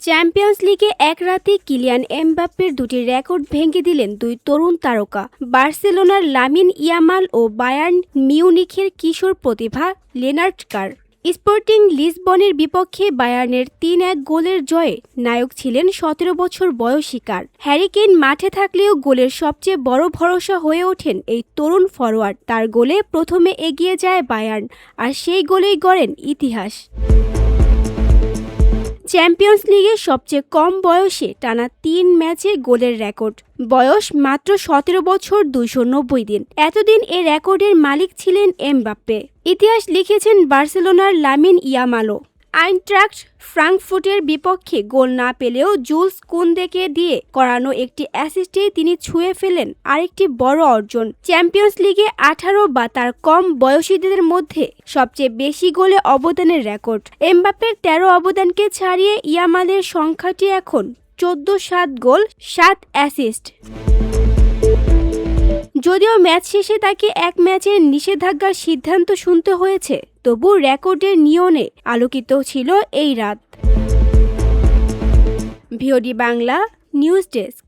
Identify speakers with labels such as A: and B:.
A: Champions লিগে এক রাতে কিলিয়ান এমবাপ্পের দুটি রেকর্ড ভেঙে দিলেন দুই তরুণ তারকা। বার্সেলোনার লামিন ইয়ামাল ও বায়ার্ন মিউনিখের কিশোর প্রতিভা লেনার্ট কার। স্পোর্টিং লিসবনের বিপক্ষে বায়ার্নের ৩-১ গোলের জয়ে নায়ক ছিলেন ১৭ বছর বয়সী কার। হ্যারি কেইন মাঠে থাকলেও গোলের সবচেয়ে বড় ভরসা হয়ে ওঠেন এই তরুণ ফরোয়ার্ড। তার গোলে প্রথমে এগিয়ে যায় বায়ার্ন, আর সেই গোলেই গড়েন ইতিহাস। চ্যাম্পিয়ন্স লিগে সবচেয়ে কম বয়সে টানা ৩ ম্যাচে গোলের রেকর্ড। বয়স মাত্র ১৭ বছর ২৯০ দিন। এতদিন এ রেকর্ডের মালিক ছিলেন এমবাপ্পে। ইতিহাস লিখেছেন বার্সেলোনার লামিন ইয়ামালও। আইনট্রাক্ট ফ্রাঙ্কফুর্টের বিপক্ষে গোল না পেলেও জুলস কুন্দেকে দিয়ে করানো একটি অ্যাসিস্টেই তিনি ছুঁয়ে ফেলেন আরেকটি বড় অর্জন, চ্যাম্পিয়ন্স লিগে ১৮ বা তার কম বয়সীদের মধ্যে সবচেয়ে বেশি গোলে অবদানের রেকর্ড। এমবাপ্পের ১৩ অবদানকে ছাড়িয়ে ইয়ামালের সংখ্যাটি এখন ১৪-৭ গোল ৭ অ্যাসিস্ট। যদিও ম্যাচ শেষে তাকে এক ম্যাচের নিষেধাজ্ঞার সিদ্ধান্ত শুনতে হয়েছে, তবু রেকর্ডের নিয়নে আলোকিত ছিল এই রাত। VOD Bangla news desk.